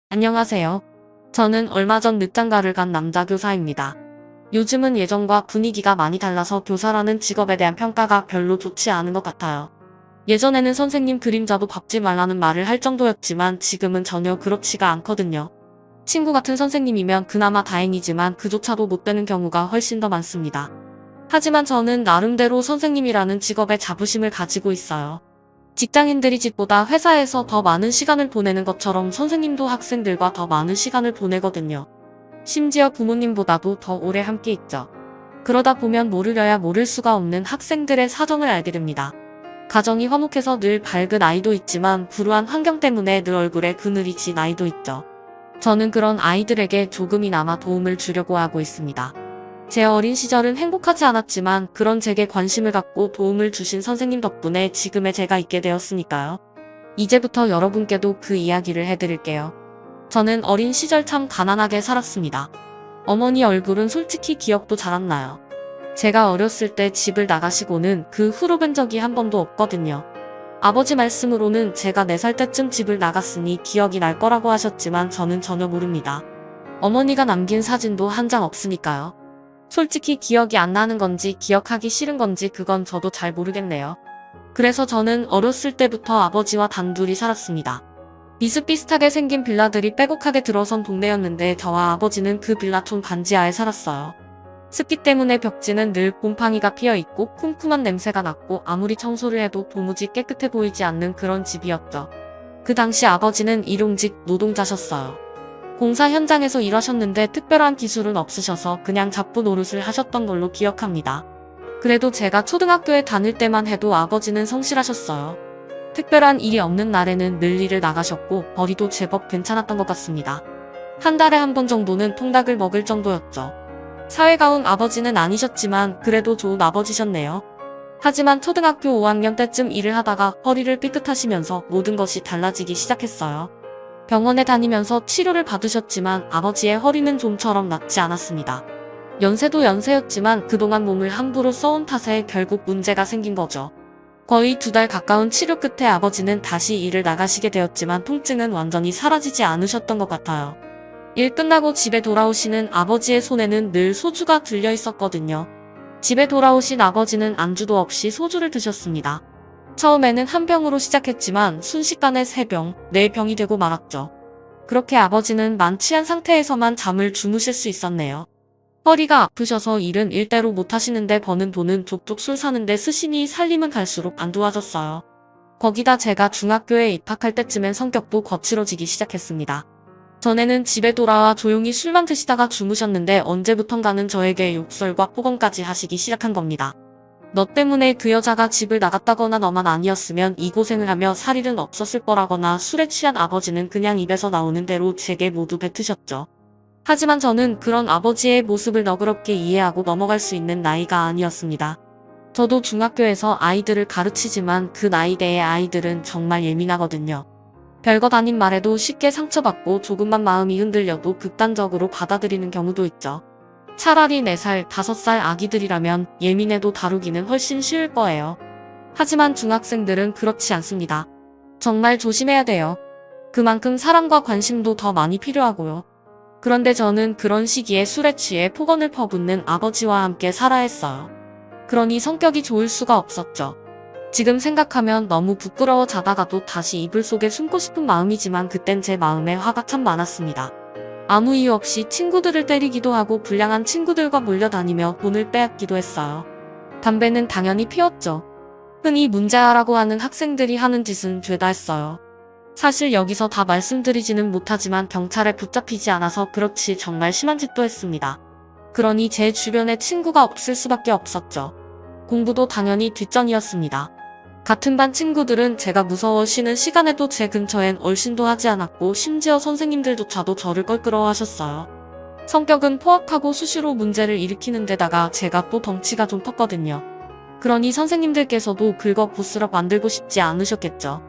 안녕하세요. 저는 얼마 전 늦장가를 간 남자 교사입니다. 요즘은 예전과 분위기가 많이 달라서 교사라는 직업에 대한 평가가 별로 좋지 않은 것 같아요. 예전에는 선생님 그림자도 밟지 말라는 말을 할 정도였지만 지금은 전혀 그렇지가 않거든요. 친구 같은 선생님이면 그나마 다행이지만 그조차도 못 되는 경우가 훨씬 더 많습니다. 하지만 저는 나름대로 선생님이라는 직업에 자부심을 가지고 있어요. 직장인들이 집보다 회사에서 더 많은 시간을 보내는 것처럼 선생님도 학생들과 더 많은 시간을 보내거든요. 심지어 부모님보다도 더 오래 함께 있죠. 그러다 보면 모르려야 모를 수가 없는 학생들의 사정을 알게 됩니다. 가정이 화목해서 늘 밝은 아이도 있지만 불우한 환경 때문에 늘 얼굴에 그늘이 진 아이도 있죠. 저는 그런 아이들에게 조금이나마 도움을 주려고 하고 있습니다. 제 어린 시절은 행복하지 않았지만 그런 제게 관심을 갖고 도움을 주신 선생님 덕분에 지금의 제가 있게 되었으니까요. 이제부터 여러분께도 그 이야기를 해드릴게요. 저는 어린 시절 참 가난하게 살았습니다. 어머니 얼굴은 솔직히 기억도 잘 안 나요. 제가 어렸을 때 집을 나가시고는 그 후로 뵌 적이 한 번도 없거든요. 아버지 말씀으로는 제가 4살 때쯤 집을 나갔으니 기억이 날 거라고 하셨지만 저는 전혀 모릅니다. 어머니가 남긴 사진도 한 장 없으니까요. 솔직히 기억이 안 나는 건지 기억하기 싫은 건지 그건 저도 잘 모르겠네요. 그래서 저는 어렸을 때부터 아버지와 단둘이 살았습니다. 비슷비슷하게 생긴 빌라들이 빼곡하게 들어선 동네였는데 저와 아버지는 그 빌라촌 반지하에 살았어요. 습기 때문에 벽지는 늘 곰팡이가 피어있고 쿰쿰한 냄새가 났고 아무리 청소를 해도 도무지 깨끗해 보이지 않는 그런 집이었죠. 그 당시 아버지는 일용직 노동자셨어요. 공사 현장에서 일하셨는데 특별한 기술은 없으셔서 그냥 잡부 노릇을 하셨던 걸로 기억합니다. 그래도 제가 초등학교에 다닐 때만 해도 아버지는 성실하셨어요. 특별한 일이 없는 날에는 늘 일을 나가셨고 벌이도 제법 괜찮았던 것 같습니다. 한 달에 한 번 정도는 통닭을 먹을 정도였죠. 사회가운 아버지는 아니셨지만 그래도 좋은 아버지셨네요. 하지만 초등학교 5학년 때쯤 일을 하다가 허리를 삐끗하시면서 모든 것이 달라지기 시작했어요. 병원에 다니면서 치료를 받으셨지만 아버지의 허리는 좀처럼 낫지 않았습니다. 연세도 연세였지만 그동안 몸을 함부로 써온 탓에 결국 문제가 생긴 거죠. 거의 2달 가까운 치료 끝에 아버지는 다시 일을 나가시게 되었지만 통증은 완전히 사라지지 않으셨던 것 같아요. 일 끝나고 집에 돌아오시는 아버지의 손에는 늘 소주가 들려 있었거든요. 집에 돌아오신 아버지는 안주도 없이 소주를 드셨습니다. 처음에는 한 병으로 시작했지만 순식간에 3병, 4병이 되고 말았죠. 그렇게 아버지는 만취한 상태에서만 잠을 주무실 수 있었네요. 허리가 아프셔서 일은 일대로 못하시는데 버는 돈은 족족 술 사는데 쓰시니 살림은 갈수록 안 도와졌어요. 거기다 제가 중학교에 입학할 때쯤엔 성격도 거칠어지기 시작했습니다. 전에는 집에 돌아와 조용히 술만 드시다가 주무셨는데 언제부턴가는 저에게 욕설과 폭언까지 하시기 시작한 겁니다. 너 때문에 그 여자가 집을 나갔다거나 너만 아니었으면 이 고생을 하며 살 일은 없었을 거라거나 술에 취한 아버지는 그냥 입에서 나오는 대로 제게 모두 뱉으셨죠. 하지만 저는 그런 아버지의 모습을 너그럽게 이해하고 넘어갈 수 있는 나이가 아니었습니다. 저도 중학교에서 아이들을 가르치지만 그 나이대의 아이들은 정말 예민하거든요. 별것 아닌 말에도 쉽게 상처받고 조금만 마음이 흔들려도 극단적으로 받아들이는 경우도 있죠. 차라리 4살, 5살 아기들이라면 예민해도 다루기는 훨씬 쉬울 거예요. 하지만 중학생들은 그렇지 않습니다. 정말 조심해야 돼요. 그만큼 사랑과 관심도 더 많이 필요하고요. 그런데 저는 그런 시기에 술에 취해 폭언을 퍼붓는 아버지와 함께 살아야 했어요. 그러니 성격이 좋을 수가 없었죠. 지금 생각하면 너무 부끄러워 자다가도 다시 이불 속에 숨고 싶은 마음이지만 그땐 제 마음에 화가 참 많았습니다. 아무 이유 없이 친구들을 때리기도 하고 불량한 친구들과 몰려다니며 돈을 빼앗기도 했어요. 담배는 당연히 피웠죠. 흔히 문제아라고 하는 학생들이 하는 짓은 죄다 했어요. 사실 여기서 다 말씀드리지는 못하지만 경찰에 붙잡히지 않아서 그렇지 정말 심한 짓도 했습니다. 그러니 제 주변에 친구가 없을 수밖에 없었죠. 공부도 당연히 뒷전이었습니다. 같은 반 친구들은 제가 무서워 쉬는 시간에도 제 근처엔 얼씬도 하지 않았고 심지어 선생님들조차도 저를 껄끄러워하셨어요. 성격은 포악하고 수시로 문제를 일으키는 데다가 제가 또 덩치가 좀 컸거든요. 그러니 선생님들께서도 긁어부스럭 만들고 싶지 않으셨겠죠.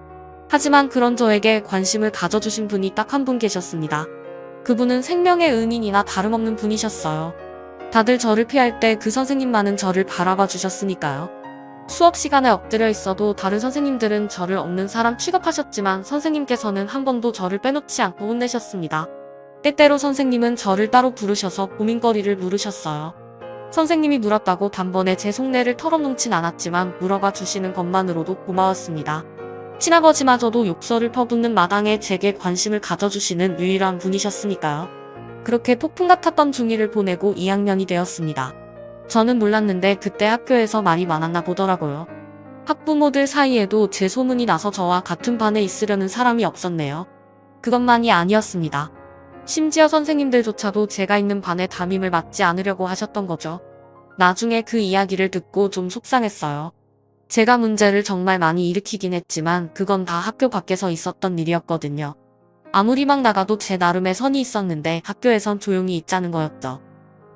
하지만 그런 저에게 관심을 가져주신 분이 딱 한 분 계셨습니다. 그분은 생명의 은인이나 다름없는 분이셨어요. 다들 저를 피할 때 그 선생님만은 저를 바라봐 주셨으니까요. 수업 시간에 엎드려 있어도 다른 선생님들은 저를 없는 사람 취급하셨지만 선생님께서는 한 번도 저를 빼놓지 않고 혼내셨습니다. 때때로 선생님은 저를 따로 부르셔서 고민거리를 물으셨어요. 선생님이 물었다고 단번에 제 속내를 털어놓진 않았지만 물어봐 주시는 것만으로도 고마웠습니다. 친아버지마저도 욕설을 퍼붓는 마당에 제게 관심을 가져주시는 유일한 분이셨으니까요. 그렇게 폭풍 같았던 중1을 보내고 2학년이 되었습니다. 저는 몰랐는데 그때 학교에서 말이 많았나 보더라고요. 학부모들 사이에도 제 소문이 나서 저와 같은 반에 있으려는 사람이 없었네요. 그것만이 아니었습니다. 심지어 선생님들조차도 제가 있는 반에 담임을 맡지 않으려고 하셨던 거죠. 나중에 그 이야기를 듣고 좀 속상했어요. 제가 문제를 정말 많이 일으키긴 했지만 그건 다 학교 밖에서 있었던 일이었거든요. 아무리 막 나가도 제 나름의 선이 있었는데 학교에선 조용히 있자는 거였죠.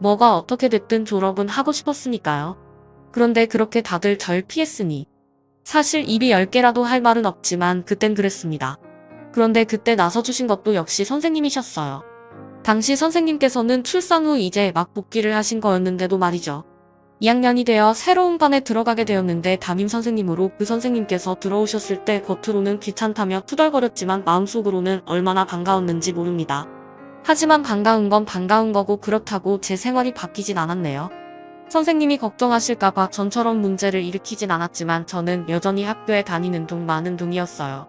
뭐가 어떻게 됐든 졸업은 하고 싶었으니까요. 그런데 그렇게 다들 절 피했으니 사실 입이 10개라도 할 말은 없지만 그땐 그랬습니다. 그런데 그때 나서주신 것도 역시 선생님이셨어요. 당시 선생님께서는 출산 후 이제 막 복귀를 하신 거였는데도 말이죠. 2학년이 되어 새로운 반에 들어가게 되었는데 담임 선생님으로 그 선생님께서 들어오셨을 때 겉으로는 귀찮다며 투덜거렸지만 마음속으로는 얼마나 반가웠는지 모릅니다. 하지만 반가운 건 반가운 거고 그렇다고 제 생활이 바뀌진 않았네요. 선생님이 걱정하실까봐 전처럼 문제를 일으키진 않았지만 저는 여전히 학교에 다니는 둥 마는 둥이었어요.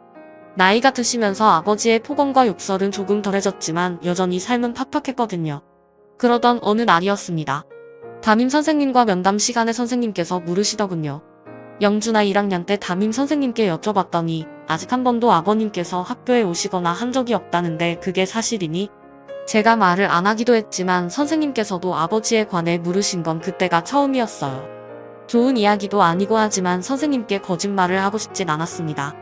나이가 드시면서 아버지의 폭언과 욕설은 조금 덜해졌지만 여전히 삶은 팍팍했거든요. 그러던 어느 날이었습니다. 담임 선생님과 면담 시간에 선생님께서 물으시더군요. 영준아 1학년 때 담임 선생님께 여쭤봤더니 아직 한 번도 아버님께서 학교에 오시거나 한 적이 없다는데 그게 사실이니? 제가 말을 안 하기도 했지만 선생님께서도 아버지에 관해 물으신 건 그때가 처음이었어요. 좋은 이야기도 아니고 하지만 선생님께 거짓말을 하고 싶진 않았습니다.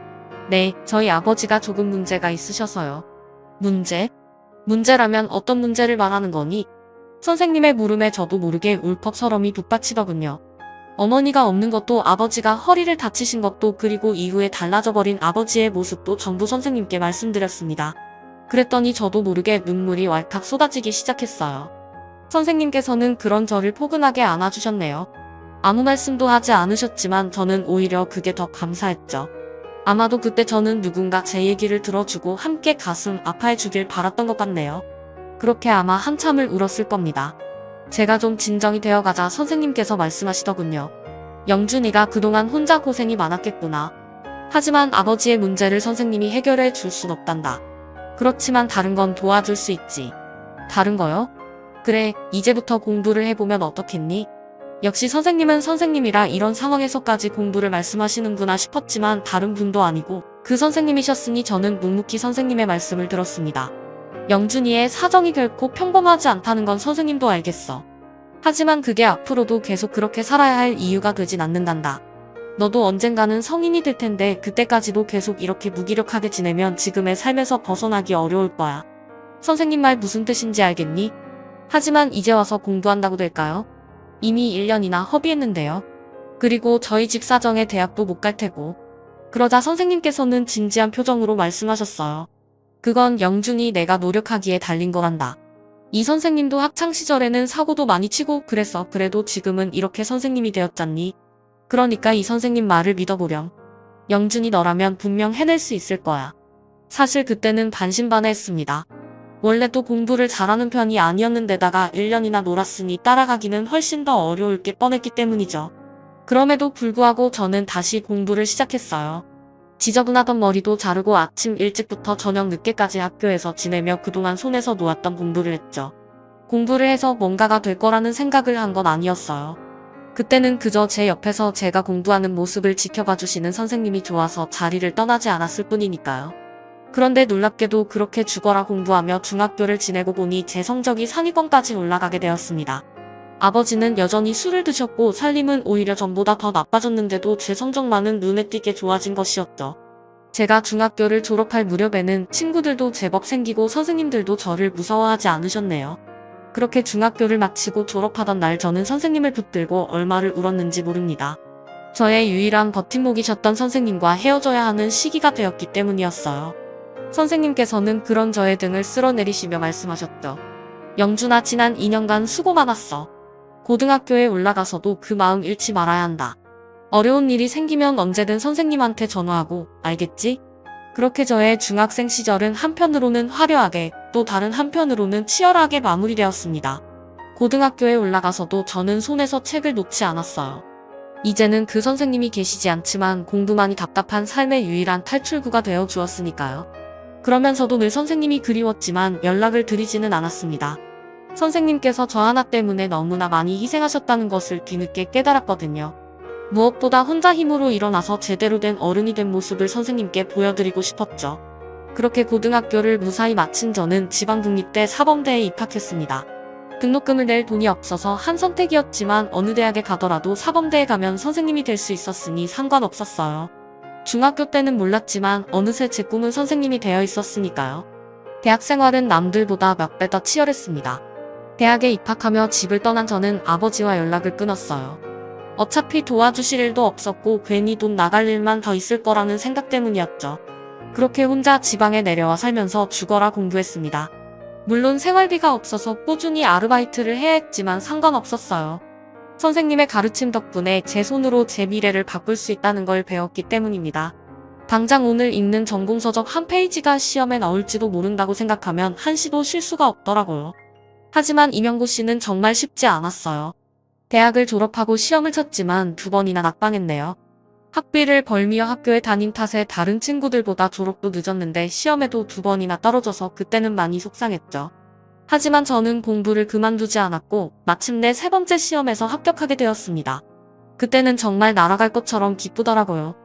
네, 저희 아버지가 조금 문제가 있으셔서요. 문제? 문제라면 어떤 문제를 말하는 거니? 선생님의 물음에 저도 모르게 울컥 서러움이 북받치더군요. 어머니가 없는 것도 아버지가 허리를 다치신 것도 그리고 이후에 달라져버린 아버지의 모습도 전부 선생님께 말씀드렸습니다. 그랬더니 저도 모르게 눈물이 왈칵 쏟아지기 시작했어요. 선생님께서는 그런 저를 포근하게 안아주셨네요. 아무 말씀도 하지 않으셨지만 저는 오히려 그게 더 감사했죠. 아마도 그때 저는 누군가 제 얘기를 들어주고 함께 가슴 아파해주길 바랐던 것 같네요. 그렇게 아마 한참을 울었을 겁니다. 제가 좀 진정이 되어가자 선생님께서 말씀하시더군요. 영준이가 그동안 혼자 고생이 많았겠구나. 하지만 아버지의 문제를 선생님이 해결해 줄 순 없단다. 그렇지만 다른 건 도와줄 수 있지. 다른 거요? 그래, 이제부터 공부를 해보면 어떻겠니? 역시 선생님은 선생님이라 이런 상황에서까지 공부를 말씀하시는구나 싶었지만 다른 분도 아니고 그 선생님이셨으니 저는 묵묵히 선생님의 말씀을 들었습니다. 영준이의 사정이 결코 평범하지 않다는 건 선생님도 알겠어. 하지만 그게 앞으로도 계속 그렇게 살아야 할 이유가 되진 않는단다. 너도 언젠가는 성인이 될 텐데 그때까지도 계속 이렇게 무기력하게 지내면 지금의 삶에서 벗어나기 어려울 거야. 선생님 말 무슨 뜻인지 알겠니? 하지만 이제 와서 공부한다고 될까요? 이미 1년이나 허비했는데요. 그리고 저희 집 사정에 대학도 못 갈 테고. 그러자 선생님께서는 진지한 표정으로 말씀하셨어요. 그건 영준이 내가 노력하기에 달린 거란다. 이 선생님도 학창시절에는 사고도 많이 치고 그랬어. 그래도 지금은 이렇게 선생님이 되었잖니. 그러니까 이 선생님 말을 믿어보렴. 영준이 너라면 분명 해낼 수 있을 거야. 사실 그때는 반신반의했습니다. 원래 또 공부를 잘하는 편이 아니었는데다가 1년이나 놀았으니 따라가기는 훨씬 더 어려울 게 뻔했기 때문이죠. 그럼에도 불구하고 저는 다시 공부를 시작했어요. 지저분하던 머리도 자르고 아침 일찍부터 저녁 늦게까지 학교에서 지내며 그동안 손에서 놓았던 공부를 했죠. 공부를 해서 뭔가가 될 거라는 생각을 한 건 아니었어요. 그때는 그저 제 옆에서 제가 공부하는 모습을 지켜봐 주시는 선생님이 좋아서 자리를 떠나지 않았을 뿐이니까요. 그런데 놀랍게도 그렇게 죽어라 공부하며 중학교를 지내고 보니 제 성적이 상위권까지 올라가게 되었습니다. 아버지는 여전히 술을 드셨고 살림은 오히려 전보다 더 나빠졌는데도 제 성적만은 눈에 띄게 좋아진 것이었죠. 제가 중학교를 졸업할 무렵에는 친구들도 제법 생기고 선생님들도 저를 무서워하지 않으셨네요. 그렇게 중학교를 마치고 졸업하던 날 저는 선생님을 붙들고 얼마를 울었는지 모릅니다. 저의 유일한 버팀목이셨던 선생님과 헤어져야 하는 시기가 되었기 때문이었어요. 선생님께서는 그런 저의 등을 쓸어내리시며 말씀하셨죠. 영준아, 지난 2년간 수고 많았어. 고등학교에 올라가서도 그 마음 잃지 말아야 한다. 어려운 일이 생기면 언제든 선생님한테 전화하고, 알겠지? 그렇게 저의 중학생 시절은 한편으로는 화려하게, 또 다른 한편으로는 치열하게 마무리되었습니다. 고등학교에 올라가서도 저는 손에서 책을 놓지 않았어요. 이제는 그 선생님이 계시지 않지만 공부만이 답답한 삶의 유일한 탈출구가 되어 주었으니까요. 그러면서도 늘 선생님이 그리웠지만 연락을 드리지는 않았습니다. 선생님께서 저 하나 때문에 너무나 많이 희생하셨다는 것을 뒤늦게 깨달았거든요. 무엇보다 혼자 힘으로 일어나서 제대로 된 어른이 된 모습을 선생님께 보여드리고 싶었죠. 그렇게 고등학교를 무사히 마친 저는 지방국립대 사범대에 입학했습니다. 등록금을 낼 돈이 없어서 한 선택이었지만 어느 대학에 가더라도 사범대에 가면 선생님이 될 수 있었으니 상관없었어요. 중학교 때는 몰랐지만 어느새 제 꿈은 선생님이 되어 있었으니까요. 대학 생활은 남들보다 몇 배 더 치열했습니다. 대학에 입학하며 집을 떠난 저는 아버지와 연락을 끊었어요. 어차피 도와주실 일도 없었고 괜히 돈 나갈 일만 더 있을 거라는 생각 때문이었죠. 그렇게 혼자 지방에 내려와 살면서 죽어라 공부했습니다. 물론 생활비가 없어서 꾸준히 아르바이트를 해야 했지만 상관없었어요. 선생님의 가르침 덕분에 제 손으로 제 미래를 바꿀 수 있다는 걸 배웠기 때문입니다. 당장 오늘 읽는 전공서적 한 페이지가 시험에 나올지도 모른다고 생각하면 한시도 쉴 수가 없더라고요. 하지만 임영구 씨는 정말 쉽지 않았어요. 대학을 졸업하고 시험을 쳤지만 2번이나 낙방했네요. 학비를 벌며 학교에 다닌 탓에 다른 친구들보다 졸업도 늦었는데 시험에도 2번이나 떨어져서 그때는 많이 속상했죠. 하지만 저는 공부를 그만두지 않았고 마침내 3번째 시험에서 합격하게 되었습니다. 그때는 정말 날아갈 것처럼 기쁘더라고요.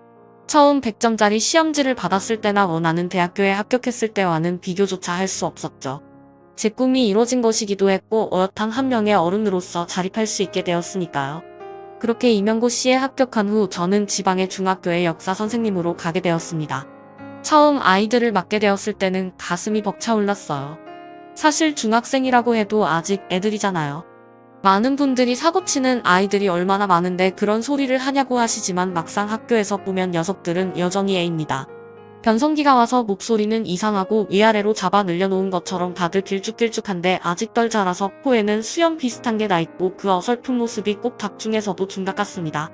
처음 100점짜리 시험지를 받았을 때나 원하는 대학교에 합격했을 때와는 비교조차 할 수 없었죠. 제 꿈이 이루어진 것이기도 했고 어엿한 한 명의 어른으로서 자립할 수 있게 되었으니까요. 그렇게 임영구 씨에 합격한 후 저는 지방의 중학교의 역사 선생님으로 가게 되었습니다. 처음 아이들을 맡게 되었을 때는 가슴이 벅차올랐어요. 사실 중학생이라고 해도 아직 애들이잖아요. 많은 분들이 사고치는 아이들이 얼마나 많은데 그런 소리를 하냐고 하시지만 막상 학교에서 보면 녀석들은 여전히 애입니다. 변성기가 와서 목소리는 이상하고 위아래로 잡아 늘려놓은 것처럼 다들 길쭉길쭉한데 아직 덜 자라서 코에는 수염 비슷한 게 나있고 그 어설픈 모습이 꼭 닭 중에서도 닭 같습니다.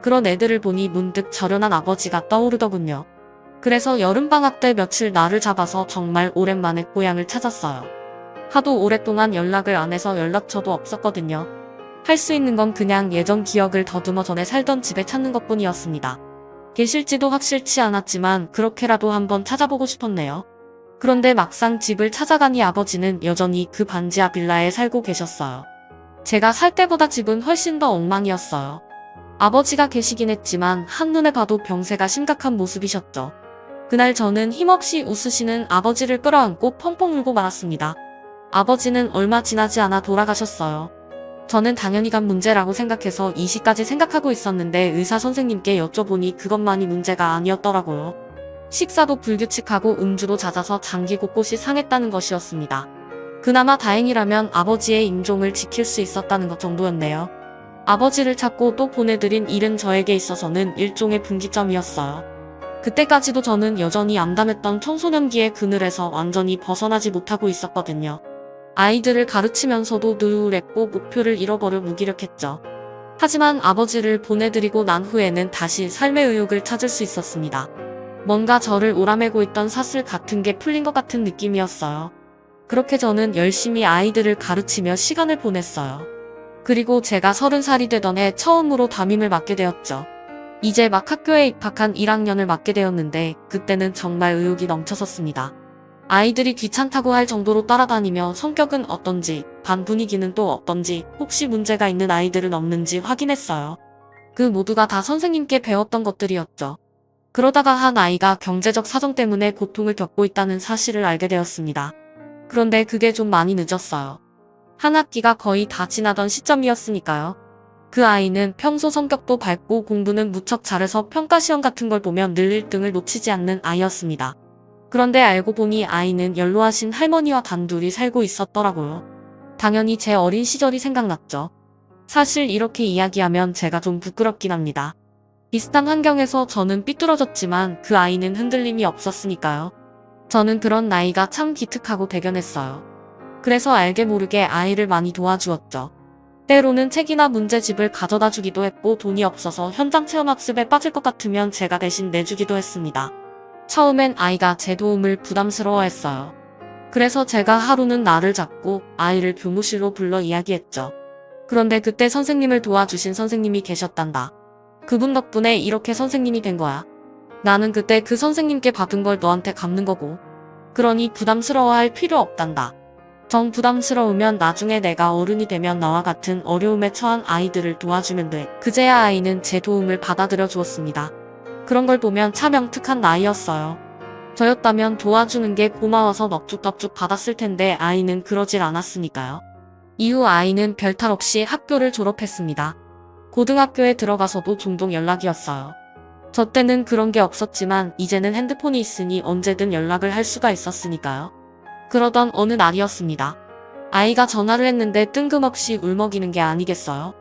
그런 애들을 보니 문득 절연한 아버지가 떠오르더군요. 그래서 여름방학 때 며칠 날을 잡아서 정말 오랜만에 고향을 찾았어요. 하도 오랫동안 연락을 안 해서 연락처도 없었거든요. 할 수 있는 건 그냥 예전 기억을 더듬어 전에 살던 집에 찾는 것뿐이었습니다. 계실지도 확실치 않았지만 그렇게라도 한번 찾아보고 싶었네요. 그런데 막상 집을 찾아가니 아버지는 여전히 그 반지하 빌라에 살고 계셨어요. 제가 살 때보다 집은 훨씬 더 엉망이었어요. 아버지가 계시긴 했지만 한눈에 봐도 병세가 심각한 모습이셨죠. 그날 저는 힘없이 웃으시는 아버지를 끌어안고 펑펑 울고 말았습니다. 아버지는 얼마 지나지 않아 돌아가셨어요. 저는 당연히 간 문제라고 생각해서 이시까지 생각하고 있었는데 의사 선생님께 여쭤보니 그것만이 문제가 아니었더라고요. 식사도 불규칙하고 음주도 잦아서 장기 곳곳이 상했다는 것이었습니다. 그나마 다행이라면 아버지의 임종을 지킬 수 있었다는 것 정도였네요. 아버지를 찾고 또 보내드린 일은 저에게 있어서는 일종의 분기점이었어요. 그때까지도 저는 여전히 암담했던 청소년기의 그늘에서 완전히 벗어나지 못하고 있었거든요. 아이들을 가르치면서도 늘 우울했고 목표를 잃어버려 무기력했죠. 하지만 아버지를 보내드리고 난 후에는 다시 삶의 의욕을 찾을 수 있었습니다. 뭔가 저를 오라매고 있던 사슬 같은 게 풀린 것 같은 느낌이었어요. 그렇게 저는 열심히 아이들을 가르치며 시간을 보냈어요. 그리고 제가 30살이 되던 해 처음으로 담임을 맡게 되었죠. 이제 막 학교에 입학한 1학년을 맡게 되었는데 그때는 정말 의욕이 넘쳐섰습니다. 아이들이 귀찮다고 할 정도로 따라다니며 성격은 어떤지, 반 분위기는 또 어떤지, 혹시 문제가 있는 아이들은 없는지 확인했어요. 그 모두가 다 선생님께 배웠던 것들이었죠. 그러다가 한 아이가 경제적 사정 때문에 고통을 겪고 있다는 사실을 알게 되었습니다. 그런데 그게 좀 많이 늦었어요. 한 학기가 거의 다 지나던 시점이었으니까요. 그 아이는 평소 성격도 밝고 공부는 무척 잘해서 평가시험 같은 걸 보면 늘 1등을 놓치지 않는 아이였습니다. 그런데 알고 보니 아이는 연로하신 할머니와 단둘이 살고 있었더라고요. 당연히 제 어린 시절이 생각났죠. 사실 이렇게 이야기하면 제가 좀 부끄럽긴 합니다. 비슷한 환경에서 저는 삐뚤어졌지만 그 아이는 흔들림이 없었으니까요. 저는 그런 나이가 참 기특하고 대견했어요. 그래서 알게 모르게 아이를 많이 도와주었죠. 때로는 책이나 문제집을 가져다 주기도 했고 돈이 없어서 현장 체험학습에 빠질 것 같으면 제가 대신 내주기도 했습니다. 처음엔 아이가 제 도움을 부담스러워했어요. 그래서 제가 하루는 날을 잡고 아이를 교무실로 불러 이야기했죠. 그런데 그때 선생님을 도와주신 선생님이 계셨단다. 그분 덕분에 이렇게 선생님이 된 거야. 나는 그때 그 선생님께 받은 걸 너한테 갚는 거고. 그러니 부담스러워할 필요 없단다. 정 부담스러우면 나중에 내가 어른이 되면 나와 같은 어려움에 처한 아이들을 도와주면 돼. 그제야 아이는 제 도움을 받아들여 주었습니다. 그런 걸 보면 참 영특한 나이였어요. 저였다면 도와주는 게 고마워서 넙죽넙죽 받았을 텐데 아이는 그러질 않았으니까요. 이후 아이는 별탈 없이 학교를 졸업했습니다. 고등학교에 들어가서도 종종 연락이었어요. 저 때는 그런 게 없었지만 이제는 핸드폰이 있으니 언제든 연락을 할 수가 있었으니까요. 그러던 어느 날이었습니다. 아이가 전화를 했는데 뜬금없이 울먹이는 게 아니겠어요?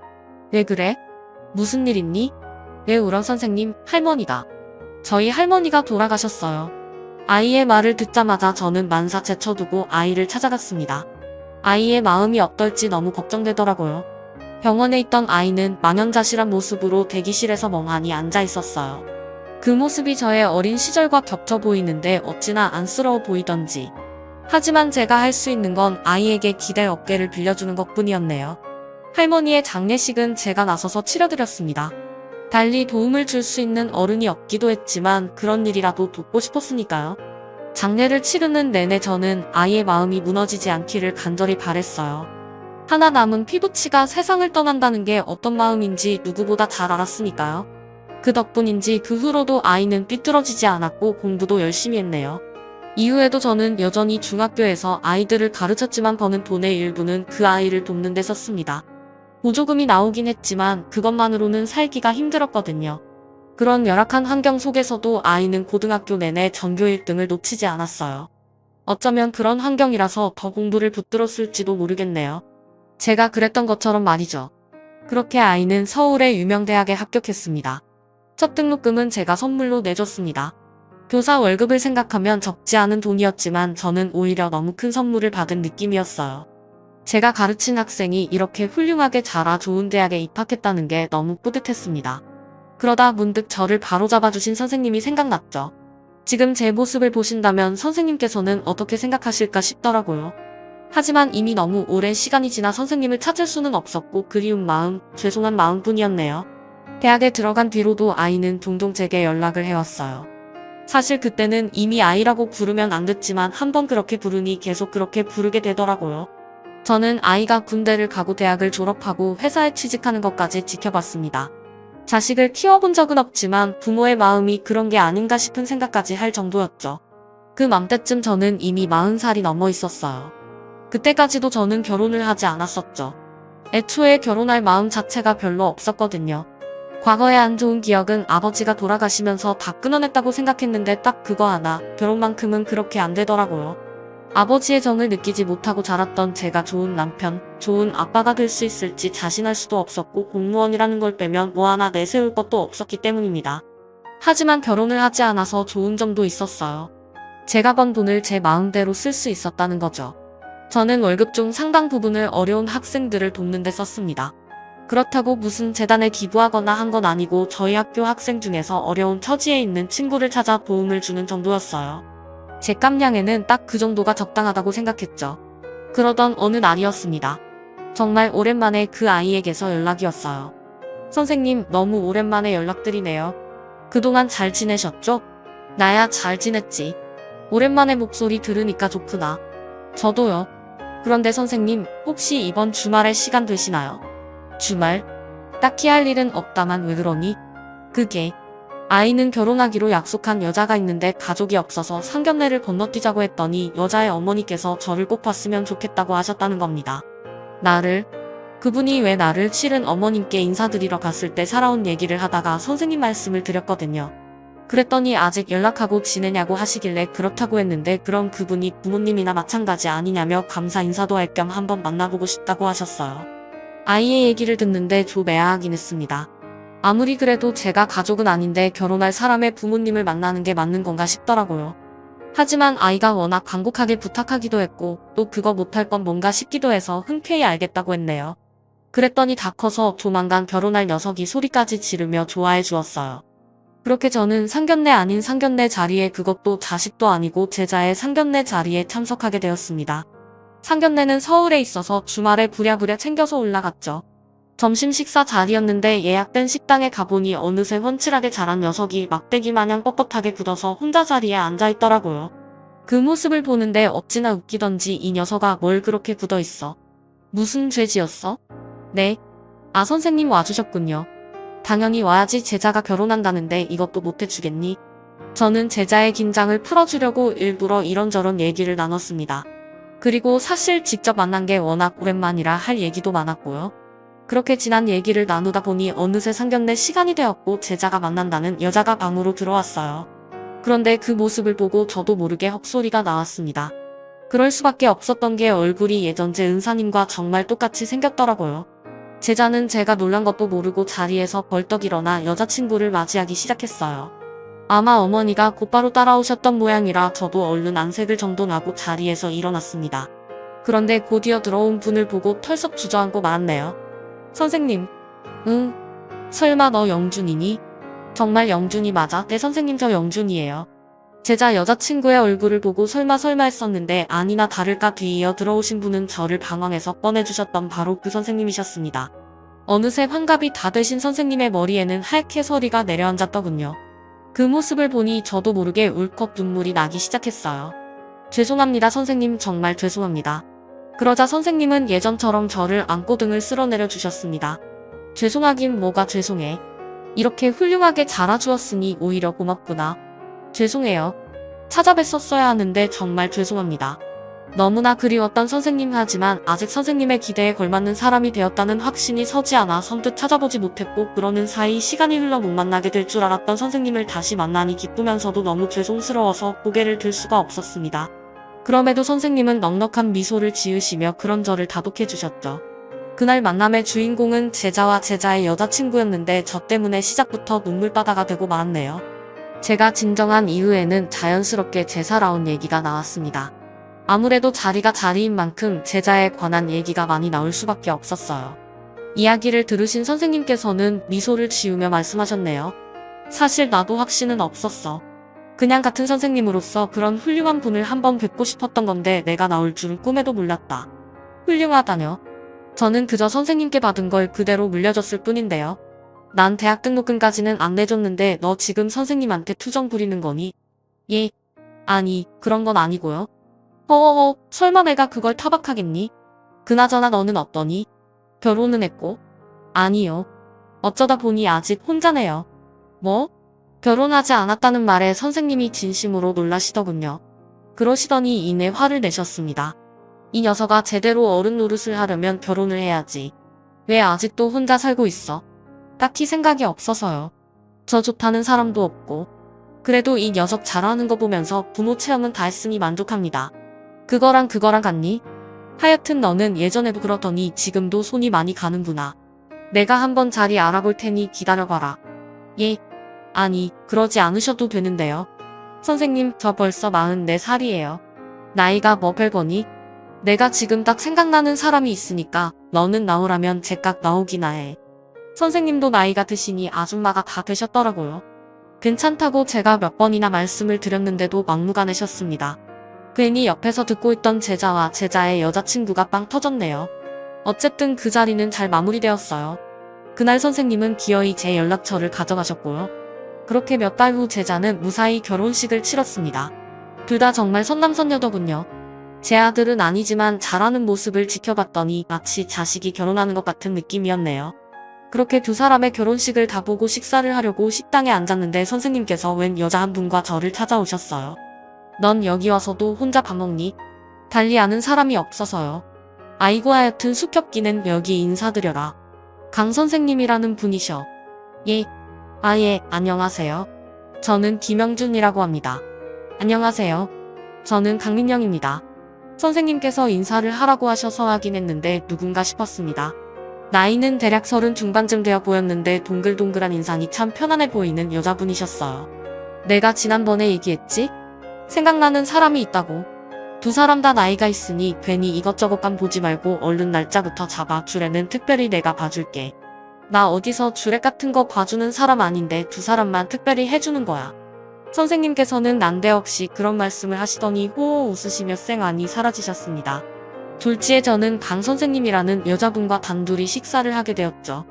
왜 그래? 무슨 일 있니? 왜 울어 선생님, 할머니가. 저희 할머니가 돌아가셨어요. 아이의 말을 듣자마자 저는 만사 제쳐두고 아이를 찾아갔습니다. 아이의 마음이 어떨지 너무 걱정되더라고요. 병원에 있던 아이는 망연자실한 모습으로 대기실에서 멍하니 앉아 있었어요. 그 모습이 저의 어린 시절과 겹쳐 보이는데 어찌나 안쓰러워 보이던지. 하지만 제가 할 수 있는 건 아이에게 기댈 어깨를 빌려주는 것뿐이었네요. 할머니의 장례식은 제가 나서서 치러드렸습니다. 달리 도움을 줄 수 있는 어른이 없기도 했지만 그런 일이라도 돕고 싶었으니까요. 장례를 치르는 내내 저는 아이의 마음이 무너지지 않기를 간절히 바랬어요. 하나 남은 피부치가 세상을 떠난다는 게 어떤 마음인지 누구보다 잘 알았으니까요. 그 덕분인지 그 후로도 아이는 삐뚤어지지 않았고 공부도 열심히 했네요. 이후에도 저는 여전히 중학교에서 아이들을 가르쳤지만 버는 돈의 일부는 그 아이를 돕는 데 썼습니다. 보조금이 나오긴 했지만 그것만으로는 살기가 힘들었거든요. 그런 열악한 환경 속에서도 아이는 고등학교 내내 전교 1등을 놓치지 않았어요. 어쩌면 그런 환경이라서 더 공부를 붙들었을지도 모르겠네요. 제가 그랬던 것처럼 말이죠. 그렇게 아이는 서울의 유명 대학에 합격했습니다. 첫 등록금은 제가 선물로 내줬습니다. 교사 월급을 생각하면 적지 않은 돈이었지만 저는 오히려 너무 큰 선물을 받은 느낌이었어요. 제가 가르친 학생이 이렇게 훌륭하게 자라 좋은 대학에 입학했다는 게 너무 뿌듯했습니다. 그러다 문득 저를 바로잡아주신 선생님이 생각났죠. 지금 제 모습을 보신다면 선생님께서는 어떻게 생각하실까 싶더라고요. 하지만 이미 너무 오랜 시간이 지나 선생님을 찾을 수는 없었고 그리운 마음, 죄송한 마음뿐이었네요. 대학에 들어간 뒤로도 아이는 종종 제게 연락을 해왔어요. 사실 그때는 이미 아이라고 부르면 안 됐지만 한번 그렇게 부르니 계속 그렇게 부르게 되더라고요. 저는 아이가 군대를 가고 대학을 졸업하고 회사에 취직하는 것까지 지켜봤습니다. 자식을 키워본 적은 없지만 부모의 마음이 그런 게 아닌가 싶은 생각까지 할 정도였죠. 그 맘때쯤 저는 이미 40살이 넘어 있었어요. 그때까지도 저는 결혼을 하지 않았었죠. 애초에 결혼할 마음 자체가 별로 없었거든요. 과거의 안 좋은 기억은 아버지가 돌아가시면서 다 끊어냈다고 생각했는데 딱 그거 하나, 결혼만큼은 그렇게 안 되더라고요. 아버지의 정을 느끼지 못하고 자랐던 제가 좋은 남편, 좋은 아빠가 될 수 있을지 자신할 수도 없었고 공무원이라는 걸 빼면 뭐 하나 내세울 것도 없었기 때문입니다. 하지만 결혼을 하지 않아서 좋은 점도 있었어요. 제가 번 돈을 제 마음대로 쓸 수 있었다는 거죠. 저는 월급 중 상당 부분을 어려운 학생들을 돕는 데 썼습니다. 그렇다고 무슨 재단에 기부하거나 한 건 아니고 저희 학교 학생 중에서 어려운 처지에 있는 친구를 찾아 도움을 주는 정도였어요. 제 깜냥에는 딱 그 정도가 적당하다고 생각했죠. 그러던 어느 날이었습니다. 정말 오랜만에 그 아이에게서 연락이 왔어요. 선생님, 너무 오랜만에 연락드리네요. 그동안 잘 지내셨죠? 나야 잘 지냈지. 오랜만에 목소리 들으니까 좋구나. 저도요. 그런데 선생님, 혹시 이번 주말에 시간 되시나요? 주말? 딱히 할 일은 없다만 왜 그러니? 그게 아이는 결혼하기로 약속한 여자가 있는데 가족이 없어서 상견례를 건너뛰자고 했더니 여자의 어머니께서 저를 꼭 봤으면 좋겠다고 하셨다는 겁니다. 나를? 그분이 왜 나를? 실은 어머님께 인사드리러 갔을 때 살아온 얘기를 하다가 선생님 말씀을 드렸거든요. 그랬더니 아직 연락하고 지내냐고 하시길래 그렇다고 했는데 그럼 그분이 부모님이나 마찬가지 아니냐며 감사 인사도 할 겸 한번 만나보고 싶다고 하셨어요. 아이의 얘기를 듣는데 좀 애아하긴 했습니다. 아무리 그래도 제가 가족은 아닌데 결혼할 사람의 부모님을 만나는 게 맞는 건가 싶더라고요. 하지만 아이가 워낙 간곡하게 부탁하기도 했고 또 그거 못할 건 뭔가 싶기도 해서 흔쾌히 알겠다고 했네요. 그랬더니 다 커서 조만간 결혼할 녀석이 소리까지 지르며 좋아해 주었어요. 그렇게 저는 상견례 아닌 상견례 자리에, 그것도 자식도 아니고 제자의 상견례 자리에 참석하게 되었습니다. 상견례는 서울에 있어서 주말에 부랴부랴 챙겨서 올라갔죠. 점심 식사 자리였는데 예약된 식당에 가보니 어느새 훤칠하게 자란 녀석이 막대기 마냥 뻣뻣하게 굳어서 혼자 자리에 앉아있더라고요. 그 모습을 보는데 어찌나 웃기던지, 이 녀석아 뭘 그렇게 굳어있어. 무슨 죄 지었어? 네. 아, 선생님 와주셨군요. 당연히 와야지, 제자가 결혼한다는데 이것도 못해주겠니? 저는 제자의 긴장을 풀어주려고 일부러 이런저런 얘기를 나눴습니다. 그리고 사실 직접 만난 게 워낙 오랜만이라 할 얘기도 많았고요. 그렇게 지난 얘기를 나누다 보니 어느새 상견례 시간이 되었고 제자가 만난다는 여자가 방으로 들어왔어요. 그런데 그 모습을 보고 저도 모르게 헉소리가 나왔습니다. 그럴 수밖에 없었던 게 얼굴이 예전 제 은사님과 정말 똑같이 생겼더라고요. 제자는 제가 놀란 것도 모르고 자리에서 벌떡 일어나 여자친구를 맞이하기 시작했어요. 아마 어머니가 곧바로 따라오셨던 모양이라 저도 얼른 안색을 정돈하고 자리에서 일어났습니다. 그런데 곧이어 들어온 분을 보고 털썩 주저앉고 말았네요. 선생님. 응. 설마 너 영준이니? 정말 영준이 맞아? 네, 선생님, 저 영준이에요. 제자 여자친구의 얼굴을 보고 설마 했었는데 아니나 다를까 뒤이어 들어오신 분은 저를 방황해서 꺼내주셨던 바로 그 선생님이셨습니다. 어느새 환갑이 다 되신 선생님의 머리에는 하얗게 서리가 내려앉았더군요. 그 모습을 보니 저도 모르게 울컥 눈물이 나기 시작했어요. 죄송합니다, 선생님, 정말 죄송합니다. 그러자 선생님은 예전처럼 저를 안고 등을 쓸어내려 주셨습니다. 죄송하긴 뭐가 죄송해. 이렇게 훌륭하게 자라주었으니 오히려 고맙구나. 죄송해요. 찾아뵀었어야 하는데 정말 죄송합니다. 너무나 그리웠던 선생님, 하지만 아직 선생님의 기대에 걸맞는 사람이 되었다는 확신이 서지 않아 선뜻 찾아보지 못했고, 그러는 사이 시간이 흘러 못 만나게 될 줄 알았던 선생님을 다시 만나니 기쁘면서도 너무 죄송스러워서 고개를 들 수가 없었습니다. 그럼에도 선생님은 넉넉한 미소를 지으시며 그런 저를 다독해 주셨죠. 그날 만남의 주인공은 제자와 제자의 여자친구였는데 저 때문에 시작부터 눈물바다가 되고 말았네요. 제가 진정한 이후에는 자연스럽게 제사라운 얘기가 나왔습니다. 아무래도 자리가 자리인 만큼 제자에 관한 얘기가 많이 나올 수밖에 없었어요. 이야기를 들으신 선생님께서는 미소를 지으며 말씀하셨네요. 사실 나도 확신은 없었어. 그냥 같은 선생님으로서 그런 훌륭한 분을 한번 뵙고 싶었던 건데 내가 나올 줄은 꿈에도 몰랐다. 훌륭하다뇨? 저는 그저 선생님께 받은 걸 그대로 물려줬을 뿐인데요. 난 대학 등록금까지는 안 내줬는데 너 지금 선생님한테 투정 부리는 거니? 예. 아니, 그런 건 아니고요. 허허허, 설마 내가 그걸 타박하겠니? 그나저나 너는 어떠니? 결혼은 했고? 아니요. 어쩌다 보니 아직 혼자네요. 뭐? 결혼하지 않았다는 말에 선생님이 진심으로 놀라시더군요. 그러시더니 이내 화를 내셨습니다. 이 녀석아, 제대로 어른 노릇을 하려면 결혼을 해야지. 왜 아직도 혼자 살고 있어? 딱히 생각이 없어서요. 저 좋다는 사람도 없고. 그래도 이 녀석 잘하는 거 보면서 부모 체험은 다 했으니 만족합니다. 그거랑 같니? 하여튼 너는 예전에도 그러더니 지금도 손이 많이 가는구나. 내가 한번 자리 알아볼 테니 기다려봐라. 예. 아니, 그러지 않으셔도 되는데요. 선생님, 저 벌써 44살이에요. 나이가 뭐 별거니? 내가 지금 딱 생각나는 사람이 있으니까 너는 나오라면 제깍 나오기나 해. 선생님도 나이가 드시니 아줌마가 다 되셨더라고요. 괜찮다고 제가 몇 번이나 말씀을 드렸는데도 막무가내셨습니다. 괜히 옆에서 듣고 있던 제자와 제자의 여자친구가 빵 터졌네요. 어쨌든 그 자리는 잘 마무리되었어요. 그날 선생님은 기어이 제 연락처를 가져가셨고요. 그렇게 몇 달 후 제자는 무사히 결혼식을 치렀습니다. 둘 다 정말 선남선녀더군요. 제 아들은 아니지만 잘하는 모습을 지켜봤더니 마치 자식이 결혼하는 것 같은 느낌이었네요. 그렇게 두 사람의 결혼식을 다 보고 식사를 하려고 식당에 앉았는데 선생님께서 웬 여자 한 분과 저를 찾아오셨어요. 넌 여기 와서도 혼자 밥 먹니? 달리 아는 사람이 없어서요. 아이고, 하여튼 수첩기는 여기 인사드려라. 강 선생님이라는 분이셔. 예. 예, 안녕하세요. 저는 김영준이라고 합니다. 안녕하세요. 저는 강민영입니다. 선생님께서 인사를 하라고 하셔서 하긴 했는데 누군가 싶었습니다. 나이는 대략 30 중반쯤 되어 보였는데 동글동글한 인상이 참 편안해 보이는 여자분이셨어요. 내가 지난번에 얘기했지? 생각나는 사람이 있다고. 두 사람 다 나이가 있으니 괜히 이것저것 간 보지 말고 얼른 날짜부터 잡아. 주례는 특별히 내가 봐줄게. 나 어디서 주례 같은 거 봐주는 사람 아닌데 두 사람만 특별히 해주는 거야. 선생님께서는 난데없이 그런 말씀을 하시더니 호호 웃으시며 쌩안이 사라지셨습니다. 졸지에 저는 강 선생님이라는 여자분과 단둘이 식사를 하게 되었죠.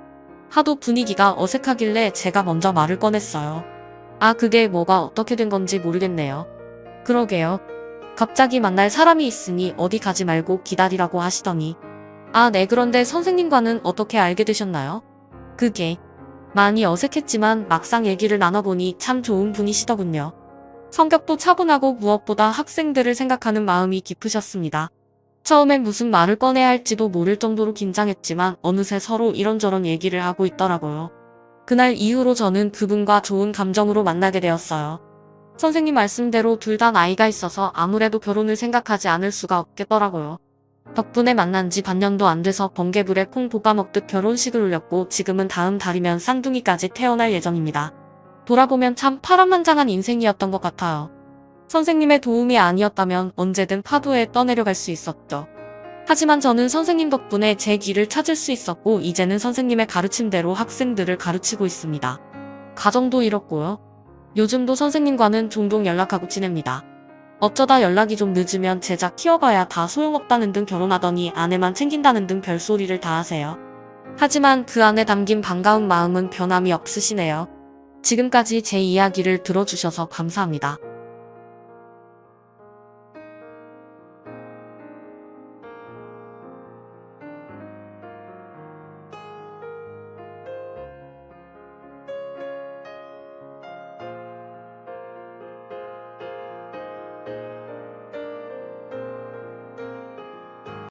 하도 분위기가 어색하길래 제가 먼저 말을 꺼냈어요. 아, 그게 뭐가 어떻게 된 건지 모르겠네요. 그러게요. 갑자기 만날 사람이 있으니 어디 가지 말고 기다리라고 하시더니. 아, 네, 그런데 선생님과는 어떻게 알게 되셨나요? 그게 많이 어색했지만 막상 얘기를 나눠보니 참 좋은 분이시더군요. 성격도 차분하고 무엇보다 학생들을 생각하는 마음이 깊으셨습니다. 처음엔 무슨 말을 꺼내야 할지도 모를 정도로 긴장했지만 어느새 서로 이런저런 얘기를 하고 있더라고요. 그날 이후로 저는 그분과 좋은 감정으로 만나게 되었어요. 선생님 말씀대로 둘 다 나이가 있어서 아무래도 결혼을 생각하지 않을 수가 없겠더라고요. 덕분에 만난 지 반년도 안 돼서 번개불에 콩 볶아먹듯 결혼식을 올렸고 지금은 다음 달이면 쌍둥이까지 태어날 예정입니다. 돌아보면 참 파란만장한 인생이었던 것 같아요. 선생님의 도움이 아니었다면 언제든 파도에 떠내려갈 수 있었죠. 하지만 저는 선생님 덕분에 제 길을 찾을 수 있었고 이제는 선생님의 가르침대로 학생들을 가르치고 있습니다. 가정도 이뤘고요. 요즘도 선생님과는 종종 연락하고 지냅니다. 어쩌다 연락이 좀 늦으면 제자 키워봐야 다 소용없다는 등 결혼하더니 아내만 챙긴다는 등 별소리를 다 하세요. 하지만 그 안에 담긴 반가운 마음은 변함이 없으시네요. 지금까지 제 이야기를 들어주셔서 감사합니다.